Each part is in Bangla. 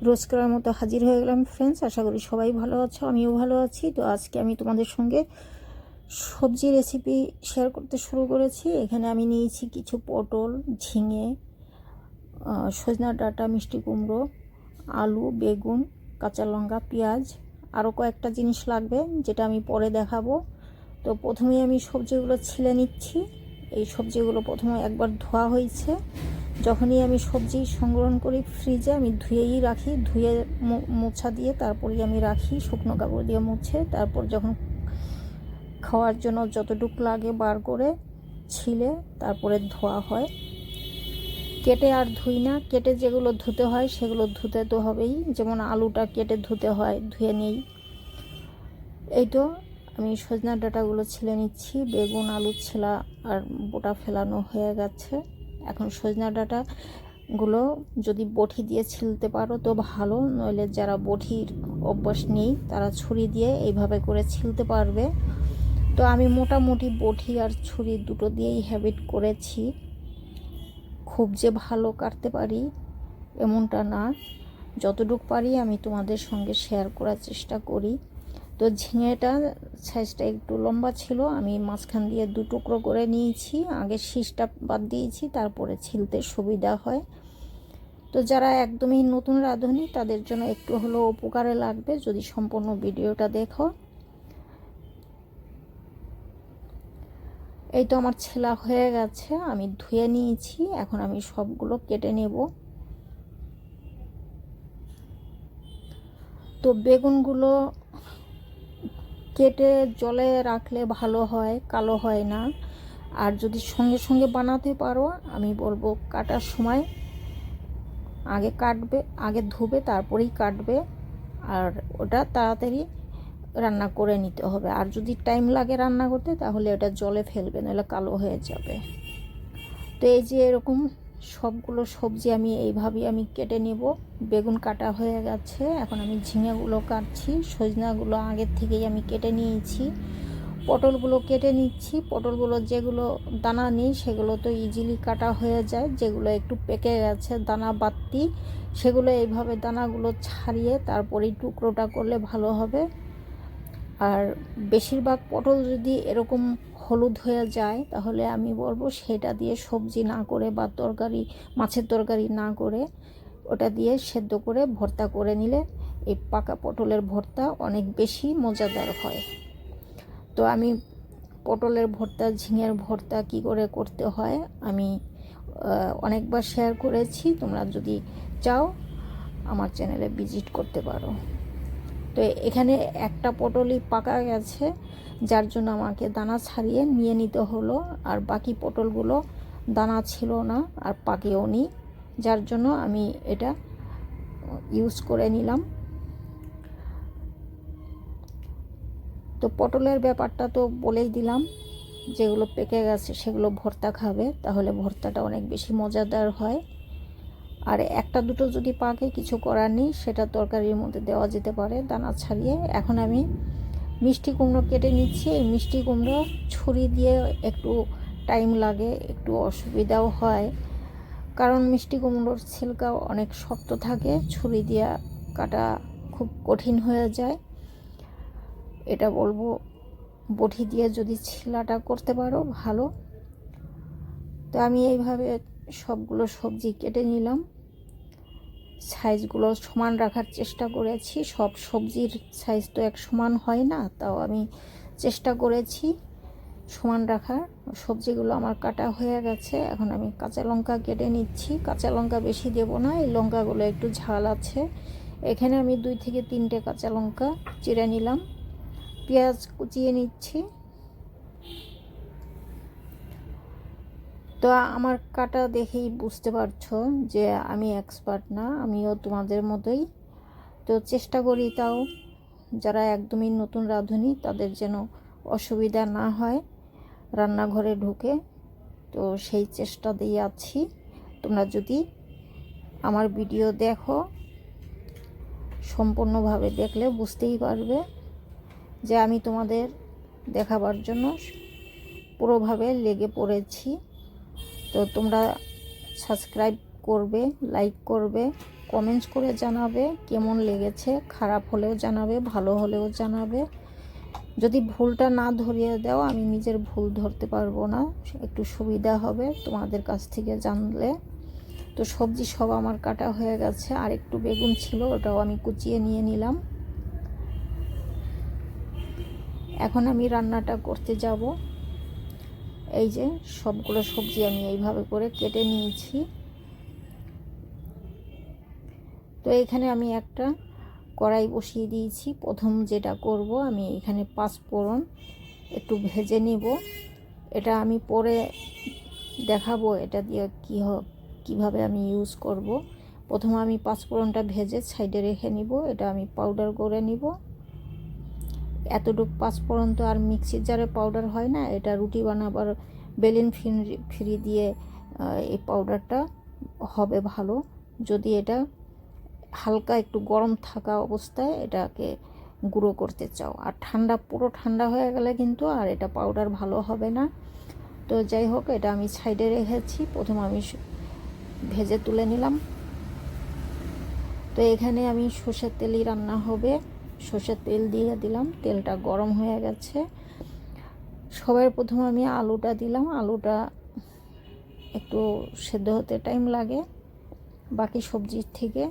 রোজকার মতো হাজির হয়ে গেলাম ফ্রেন্ডস। আশা করি সবাই ভালো আছো, আমিও ভালো আছি। তো আজকে আমি তোমাদের সঙ্গে সবজি রেসিপি শেয়ার করতে শুরু করেছি। এখানে আমি নিয়েছি কিছু পটল, ঝিঙে, সজনা ডাঁটা, মিষ্টি কুমড়ো, আলু, বেগুন, কাঁচা লঙ্কা, পেঁয়াজ, আরও কয়েকটা জিনিস লাগবে যেটা আমি পরে দেখাবো। তো প্রথমেই আমি সবজিগুলো ছিলে নিচ্ছি। এই সবজিগুলো প্রথমে একবার ধোয়া হয়েছে। যখনই আমি সবজি সংগ্রহ করি ফ্রিজে আমি ধুয়েই রাখি, ধুয়ে মোছা দিয়ে তারপরেই আমি রাখি শুকনো কাপড় দিয়ে মুছে। তারপর যখন খাওয়ার জন্য যতটুকু লাগে বার করে ছিলে তারপরে ধোয়া হয়। কেটে আর ধুই না, কেটে যেগুলো ধুতে হয় সেগুলো ধুতে তো হবেই। যেমন আলুটা কেটে ধুতে হয়, ধুয়ে নিই। এই তো আমি সজনা ডাঁটাগুলো ছিলে নিচ্ছি। বেগুন, আলু ছেলা আর বোটা ফেলানো হয়ে গেছে। এখন সজনা ডাঁটাগুলো যদি বটি দিয়ে ছিলতে পারো তো ভালো, নইলে যারা বটির অভ্যাস নেই তারা ছুরি দিয়ে এইভাবে করে ছিলতে পারবে। তো আমি মোটামুটি বটি আর ছুরি দুটো দিয়েই হ্যাবিট করেছি। খুব যে ভালো কাটতে পারি এমনটা না, যতটুকু পারি আমি তোমাদের সঙ্গে শেয়ার করার চেষ্টা করি। তো ঝিঙেটা সাইজটা একটু লম্বা ছিল, আমি মাঝখান দিয়ে দু টুকরো করে নিয়েছি। আগে শীষটা বাদ দিয়েছি, তারপরে ছিলতে সুবিধা হয়। তো যারা একদমই নতুন রাঁধুনি তাদের জন্য একটু হলেও উপকারে লাগবে যদি সম্পূর্ণ ভিডিওটা দেখো। এই তো আমার ছেলা হয়ে গেছে, আমি ধুয়ে নিয়েছি। এখন আমি সবগুলো কেটে নেব। তো বেগুনগুলো কেটে জলে রাখলে ভালো হয়, কালো হয় না। আর যদি সঙ্গে সঙ্গে বানাতে পারো আমি বলবো কাটার সময় আগে ধুবে তারপরেই কাটবে, আর ওটা তাড়াতাড়ি রান্না করে নিতে হবে। আর যদি টাইম লাগে রান্না করতে তাহলে ওটা জলে ফেলবে, নাহলে কালো হয়ে যাবে। তো এই যে এরকম সবগুলো সবজি আমি এইভাবেই আমি কেটে নেব। বেগুন কাটা হয়ে গেছে, এখন আমি ঝিঙেগুলো কাটছি। সজনাগুলো আগের থেকেই আমি কেটে নিয়েছি। পটলগুলো কেটে নিচ্ছি। পটলগুলো যেগুলো দানা নেই সেগুলো তো ইজিলি কাটা হয়ে যায়, যেগুলো একটু পেকে গেছে দানা বাড়তি সেগুলো এইভাবে দানাগুলো ছাড়িয়ে তারপরেই টুকরোটা করলে ভালো হবে। আর বেশিরভাগ পটল যদি এরকম হলুদ হয়ে যায় তাহলে আমি বলবো সেটা দিয়ে সবজি না করে বা তরকারি, মাছের তরকারি না করে ওটা দিয়ে সেদ্ধ করে ভর্তা করে নিলে এই পাকা পটলের ভর্তা অনেক বেশি মজাদার হয়। তো আমি পটলের ভর্তা, ঝিঙের ভর্তা কি করে করতে হয় আমি অনেকবার শেয়ার করেছি। তোমরা যদি চাও আমার চ্যানেলে ভিজিট করতে পারো। তো এখানে একটা পটলই পাকা গেছে, যার জন্য আমাকে দানা ছাড়িয়ে নিয়ে নিতে হলো। আর বাকি পটলগুলো দানা ছিল না আর পাকেও নি, যার জন্য আমি এটা ইউজ করে নিলাম। তো পটলের ব্যাপারটা তো বলেই দিলাম, যেগুলো পেকে গেছে সেগুলো ভর্তা খাবে, তাহলে ভর্তাটা অনেক বেশি মজাদার হয়। আর একটা দুটো যদি পাকে কিছু করার নেই, সেটা তরকারির মধ্যে দেওয়া যেতে পারে দানা ছাড়িয়ে। এখন আমি মিষ্টি কুমড়ো কেটে নিচ্ছি। এই মিষ্টি কুমড়ো ছুরি দিয়ে একটু টাইম লাগে, একটু অসুবিধাও হয়, কারণ মিষ্টি কুমড়োর ছিলকা অনেক শক্ত থাকে, ছুরি দিয়ে কাটা খুব কঠিন হয়ে যায়। এটা বলবো বটি দিয়ে যদি ছিলাটা করতে পারো ভালো। তো আমি এইভাবে সবগুলো সবজি কেটে নিলাম। সাইজগুলো সমান রাখার চেষ্টা করেছি। সব সবজির সাইজ তো এক সমান হয় না, তাও আমি চেষ্টা করেছি সমান রাখার। সবজিগুলো আমার কাটা হয়ে গেছে। এখন আমি কাঁচা লঙ্কা কেটে নিচ্ছি। কাঁচা লঙ্কা বেশি দেব না, এই লঙ্কাগুলো একটু ঝাল আছে। এখানে আমি 2 থেকে 3টে কাঁচা লঙ্কা চিড়ে নিলাম। পেঁয়াজ কুচিয়ে নিচ্ছি। তো আমার কাটা দেখেই বুঝতে পারছো যে আমি এক্সপার্ট না, আমিও তোমাদের মতোই। তো চেষ্টা করি তাও যারা একদমই নতুন রাঁধুনি তাদের যেন অসুবিধা না হয় রান্নাঘরে ঢুকে। তো সেই চেষ্টা দিয়ে আছি। তোমরা যদি আমার ভিডিও দেখো সম্পূর্ণভাবে দেখলে বুঝতেই পারবে যে আমি তোমাদের দেখাবার জন্য পুরোভাবে লেগে পড়েছি। তো তোমরা সাবস্ক্রাইব করবে, লাইক করবে, কমেন্টস করে জানাবে কেমন লেগেছে। খারাপ হলেও জানাবে, ভালো হলেও জানাবে। যদি ভুলটা না ধরিয়ে দাও, আমি নিজের ভুল ধরতে পারবো না, একটু সুবিধা হবে তোমাদের কাছ থেকে জানলে। তো সবজি সব আমার কাটা হয়ে গেছে, আর একটু বেগুন ছিল, ওটাও আমি কুচিয়ে নিয়ে নিলাম। এখন আমি রান্নাটা করতে যাব। এই যে সবগুলো সবজি আমি এইভাবে করে কেটে নিয়েছি। তো এখানে আমি একটা কড়াই বসিয়ে দিয়েছি। প্রথম যেটা করব, আমি এখানে পাঁচফোড়ন একটু ভেজে নেব। এটা আমি পরে দেখাবো এটা দিয়ে কীভাবে আমি ইউজ করব। প্রথমে আমি পাঁচফোড়নটা ভেজে সাইডে রেখে নিব। এটা আমি পাউডার করে নিব। এতটুকু পাঁচফোড়ন তো আর মিক্সির জারে পাউডার হয় না, এটা রুটি বানাবার বেলিন ফ্রি দিয়ে এই পাউডারটা হবে ভালো, যদি এটা হালকা একটু গরম থাকা অবস্থায় এটাকে গুঁড়ো করতে চাও। আর পুরো ঠান্ডা হয়ে গেলে কিন্তু আর এটা পাউডার ভালো হবে না। তো যাই হোক, এটা আমি সাইডে রেখেছি। প্রথম আমি ভেজে তুলে নিলাম। তো এখানে আমি সর্ষের তেলই রান্না হবে, সর্ষের তেল দিয়ে দিলাম। তেলটা গরম হয়ে গেছে। সবার প্রথমে আমি আলুটা দিলাম। আলুটা একটু সেদ্ধ হতে টাইম লাগে বাকি সবজির থেকে।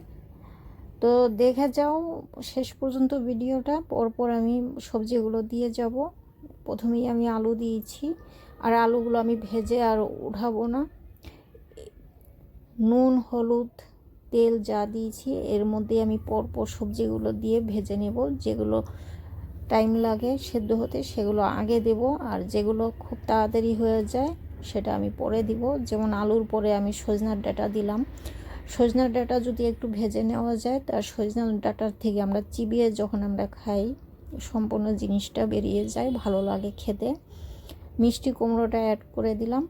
তো দেখে যাও শেষ পর্যন্ত ভিডিওটা, পরপর আমি সবজিগুলো দিয়ে যাব। প্রথমেই আমি আলু দিয়েছি, আর আলুগুলো আমি ভেজে আর উঠাবো না। নুন, হলুদ, তেল যা দিয়েছি এর মধ্যে আমি পরপর সবজিগুলো দিয়ে ভেজে নেব। যেগুলো টাইম লাগে সেদ্ধ হতে সেগুলো আগে দেব, আর যেগুলো খুব তাড়াতাড়ি হয়ে যায় সেটা আমি পরে দিব। যেমন আলুর পরে আমি সজনার ডাঁটা দিলাম। সজনার ডাঁটা যদি একটু ভেজে নেওয়া যায়, তার সজনার ডাঁটার থেকে আমরা চিবিয়ে যখন আমরা খাই সম্পূর্ণ জিনিসটা বেরিয়ে যায়, ভালো লাগে খেতে। মিষ্টি কুমড়োটা অ্যাড করে দিলাম।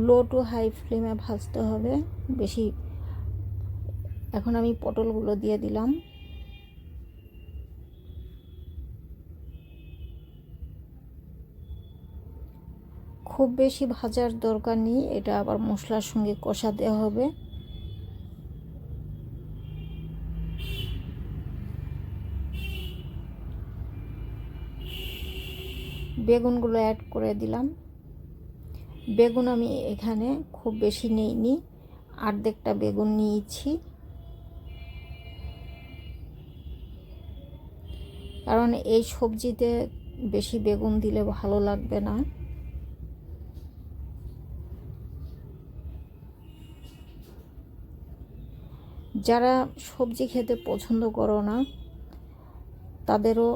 লো টু হাই ফ্লেমে ভাজতে হবে বেশি। এখন আমি পটলগুলো দিয়ে দিলাম। খুব বেশি ভাজার দরকার নেই, এটা আবার মশলার সঙ্গে কষাতে হবে। বেগুনগুলো অ্যাড করে দিলাম। বেগুন আমি এখানে খুব বেশি নিইনি, অর্ধেকটা বেগুন নিয়েছি, কারণ এই সবজিতে বেশি বেগুন দিলে ভালো লাগবে না। যারা সবজি খেতে পছন্দ করো না তাদেরও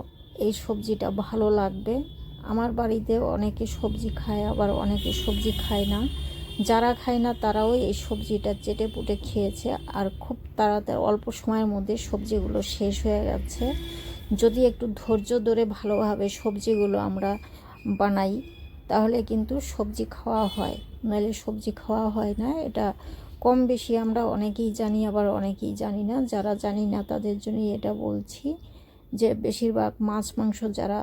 এই সবজিটা ভালো লাগবে। আমার বাড়িতে অনেকে সবজি খায়, আবার অনেকে সবজি খায় না। যারা খায় না তারাও এই সবজিটা চেটে পুটে খেয়েছে, আর খুব তাড়াতাড়ি অল্প সময়ের মধ্যে সবজিগুলো শেষ হয়ে গেছে। যদি একটু ধৈর্য ধরে ভালোভাবে সবজিগুলো আমরা বানাই তাহলে কিন্তু সবজি খাওয়া হয়, নইলে সবজি খাওয়া হয় না। এটা কম বেশি আমরা অনেকেই জানি, আবার অনেকেই জানি না। যারা জানি না তাদের জন্যই এটা বলছি, যে বেশিরভাগ মাছ মাংস যারা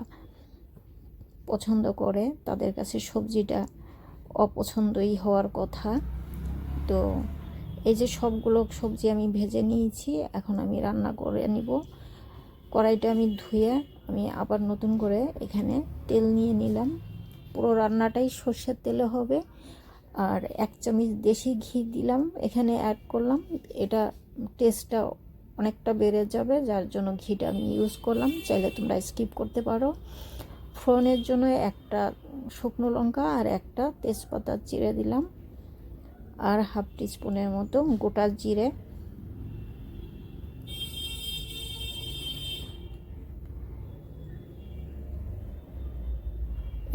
পছন্দ করে তাদের কাছে সবজিটা অপছন্দই হওয়ার কথা। তো এই যে সবগুলো সবজি আমি ভেজে নিয়েছি, এখন আমি রান্না করে নিব। কড়াইটা আমি ধুয়ে আমি আবার নতুন করে এখানে তেল নিয়ে নিলাম। পুরো রান্নাটাই সর্ষের তেলে হবে। আর 1 চামচ দেশি ঘি দিলাম, এখানে অ্যাড করলাম। এটা টেস্টটা অনেকটা বেড়ে যাবে, যার জন্য ঘিটা আমি ইউজ করলাম। চাইলে তোমরা স্কিপ করতে পারো। ফোড়নের জন্য একটা শুকনো লঙ্কা আর একটা তেজপাতা চিড়ে দিলাম, আর হাফ টিস্পুনের মতো গোটা জিরে।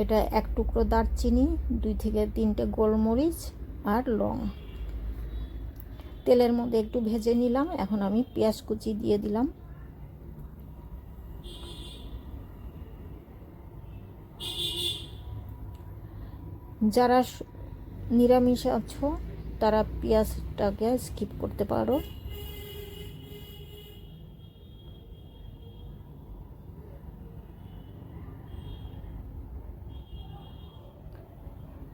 এটা 1 টুকরো দারচিনি, 2 থেকে 3টে গোলমরিচ আর লং তেলের মধ্যে একটু ভেজে নিলাম। এখন আমি পেঁয়াজ কুচি দিয়ে দিলাম। যারা নিরামিষ আছো তারা পেঁয়াজটাকে স্কিপ করতে পারো।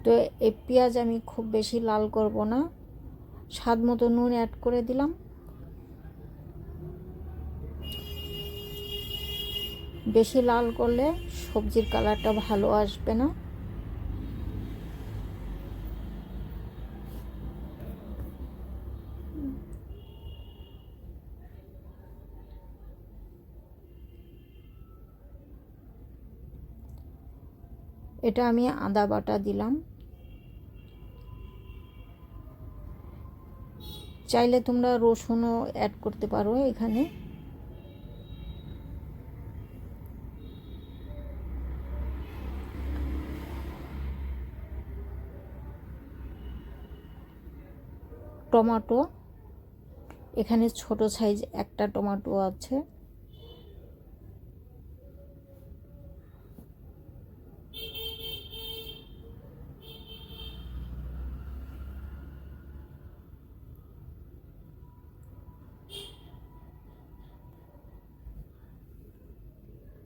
তো এই পেঁয়াজ আমি খুব বেশি লাল করব না, স্বাদ মতো নুন অ্যাড করে দিলাম। বেশি লাল করলে সবজির কালারটা ভালো আসবে না। এটা আমি আদা বাটা দিলাম। চাইলে তোমরা রসুনও অ্যাড করতে পারো এখানে। টমেটো, এখানে ছোট সাইজ একটা টমেটো আছে।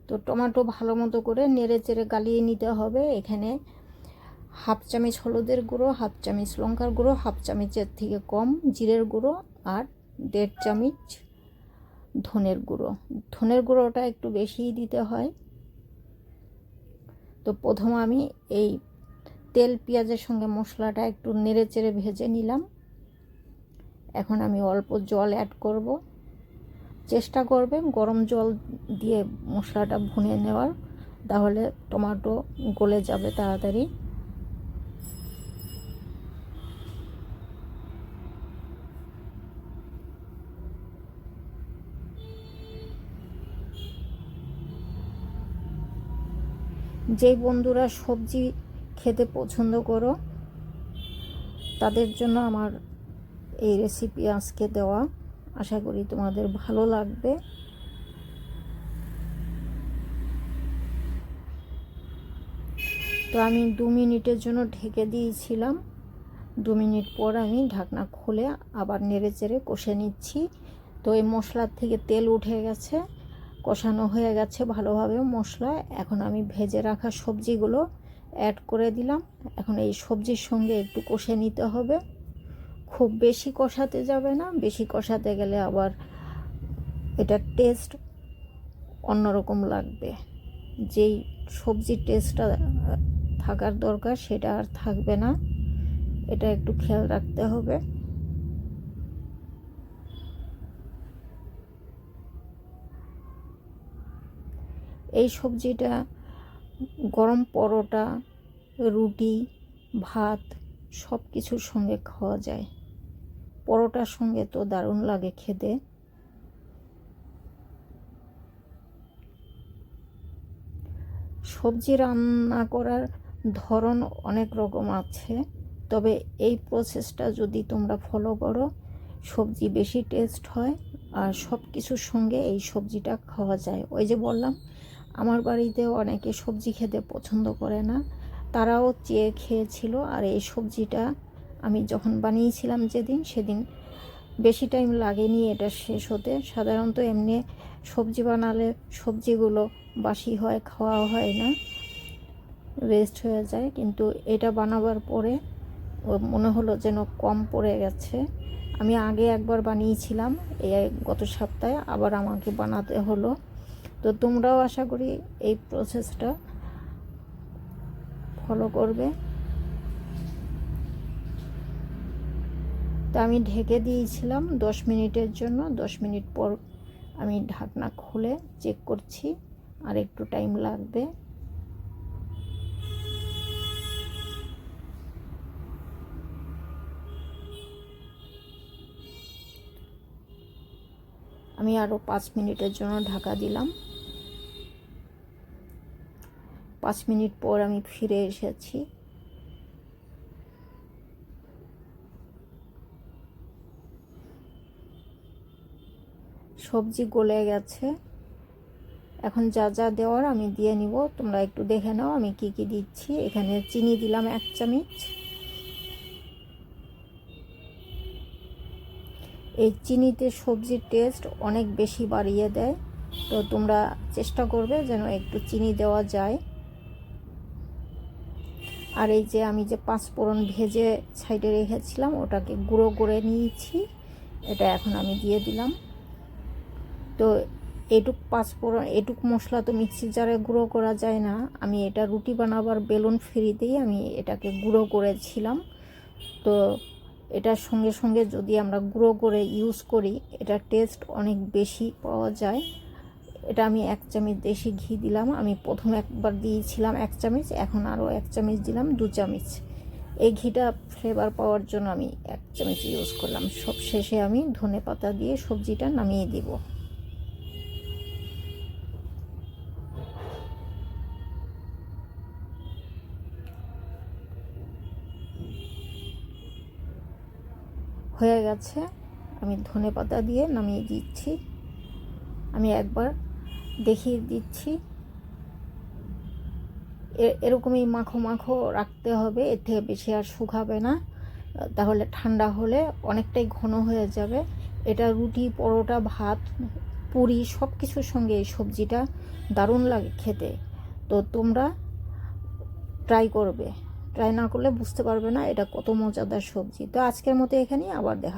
তো টমেটো ভালো মতো করে নেড়ে চেড়ে গালিয়ে নিতে হবে। এখানে হাফ চামচ হলুদের গুঁড়ো, হাফ চামচ লঙ্কার গুঁড়ো, হাফ চামচের থেকে কম জিরের গুঁড়ো, আর 1.5 চামচ ধনের গুঁড়ো। ধনের গুঁড়োটা একটু বেশিই দিতে হয়। তো প্রথমে আমি এই তেল পেঁয়াজের সঙ্গে মশলাটা একটু নেড়ে চেড়ে ভেজে নিলাম। এখন আমি অল্প জল অ্যাড করব। চেষ্টা করবে গরম জল দিয়ে মশলাটা ভুনে নেওয়ার, তাহলে টমেটো গলে যাবে তাড়াতাড়ি। যেই বন্ধুরা সবজি খেতে পছন্দ করো তাদের জন্য আমার এই রেসিপি আজকে দেওয়া। আশা করি তোমাদের ভালো লাগবে। তো আমি 2 মিনিটের জন্য ঢেকে দিয়েছিলাম। 2 মিনিট পর আমি ঢাকনা খুলে আবার নেড়ে চেড়ে কষে নিচ্ছি। তো এই মশলার থেকে তেল উঠে গেছে, কষানো হয়ে গেছে ভালোভাবে মশলা। এখন আমি ভেজে রাখা সবজিগুলো অ্যাড করে দিলাম। এখন এই সবজির সঙ্গে একটু কষে নিতে হবে। খুব বেশি কষাতে যাবে না, বেশি কষাতে গেলে আবার এটার টেস্ট অন্যরকম লাগবে। যেই সবজির টেস্টটা থাকার দরকার সেটা আর থাকবে না, এটা একটু খেয়াল রাখতে হবে। এই সবজিটা গরম পরোটা, রুটি, ভাত সব কিছুর সঙ্গে খাওয়া যায়। পরোটার সঙ্গে তো দারুণ লাগে খেতে। সবজি রান্না করার ধরন অনেক রকম আছে, তবে এই প্রসেসটা যদি তোমরা ফলো করো সবজি বেশি টেস্ট হয় আর সব কিছুর সঙ্গে এই সবজিটা খাওয়া যায়। ওই যে বললাম আমার বাড়িতে অনেকে সবজি খেতে পছন্দ করে না, তারাও চেয়ে খেয়েছিল। আর এই সবজিটা আমি যখন বানিয়েছিলাম সেদিন বেশি টাইম লাগেনি এটা শেষ হতে। সাধারণত এমনি সবজি বানালে সবজিগুলো বাসি হয়, খাওয়া হয় না, ওয়েস্ট হয়ে যায়। কিন্তু এটা বানাবার পরে মনে হলো যেন কম পড়ে গেছে। আমি আগে একবার বানিয়েছিলাম, এই গত সপ্তাহে আবার আমাকে বানাতে হলো। তো তোমরাও আশা করি এই প্রসেসটা ফলো করবে। তো আমি ঢেকে দিয়েছিলাম 10 মিনিটের জন্য। 10 মিনিট পর আমি ঢাকনা খুলে চেক করছি, আর একটু টাইম লাগবে। আমি আরও 5 মিনিটের জন্য ঢাকা দিলাম। 5 মিনিট পর আমি ফিরে এসেছি। সবজি গলে গেছে। এখন যা যা দেওয়ার আমি দিয়ে নিব, তোমরা একটু দেখে নাও আমি কি কি দিচ্ছি। এখানে চিনি দিলাম 1 চামচ। এই চিনিতে সবজির টেস্ট অনেক বেশি বাড়িয়ে দেয়, তো তোমরা চেষ্টা করবে যেন একটু চিনি দেওয়া যায়। আর এই যে আমি যে পাঁচফোড়ন ভেজে সাইডে রেখেছিলাম ওটাকে গুঁড়ো করে নিয়েছি, এটা এখন আমি দিয়ে দিলাম। তো এটুক পাঁচফোড়ন এটুক মশলা তো মিক্সি জারে গুঁড়ো করা যায় না, আমি এটা রুটি বানাবার বেলুন ফ্রিতেই আমি এটাকে গুঁড়ো করেছিলাম। তো এটার সঙ্গে সঙ্গে যদি আমরা গুঁড়ো করে ইউজ করি এটা টেস্ট অনেক বেশি পাওয়া যায়। এটা আমি 1 চামচ দেশি ঘি দিলাম, আমি প্রথমে একবার দিয়েছিলাম 1 চামচ, এখন আরও 1 চামচ দিলাম, 2 চামচ। এই ঘিটা ফ্লেভার পাওয়ার জন্য আমি 1 চামচ ইউজ করলাম। সব শেষে আমি ধনেপাতা দিয়ে সবজিটা নামিয়ে দিব। হয়ে গেছে, আমি ধনেপাতা দিয়ে নামিয়ে দিচ্ছি। আমি একবার দেখিয়ে দিচ্ছি, এরকমই মাখো মাখো রাখতে হবে, এর থেকে বেশি আর শুকাবে না, তাহলে ঠান্ডা হলে অনেকটাই ঘন হয়ে যাবে। এটা রুটি, পরোটা, ভাত, পুরি সব কিছুর সঙ্গে এই সবজিটা দারুণ লাগে খেতে। তো তোমরা ট্রাই করবে, ট্রাই না করলে বুঝতে পারবে না এটা কত মজাদার সবজি। তো আজকের মতো এখানেই, আবার দেখা।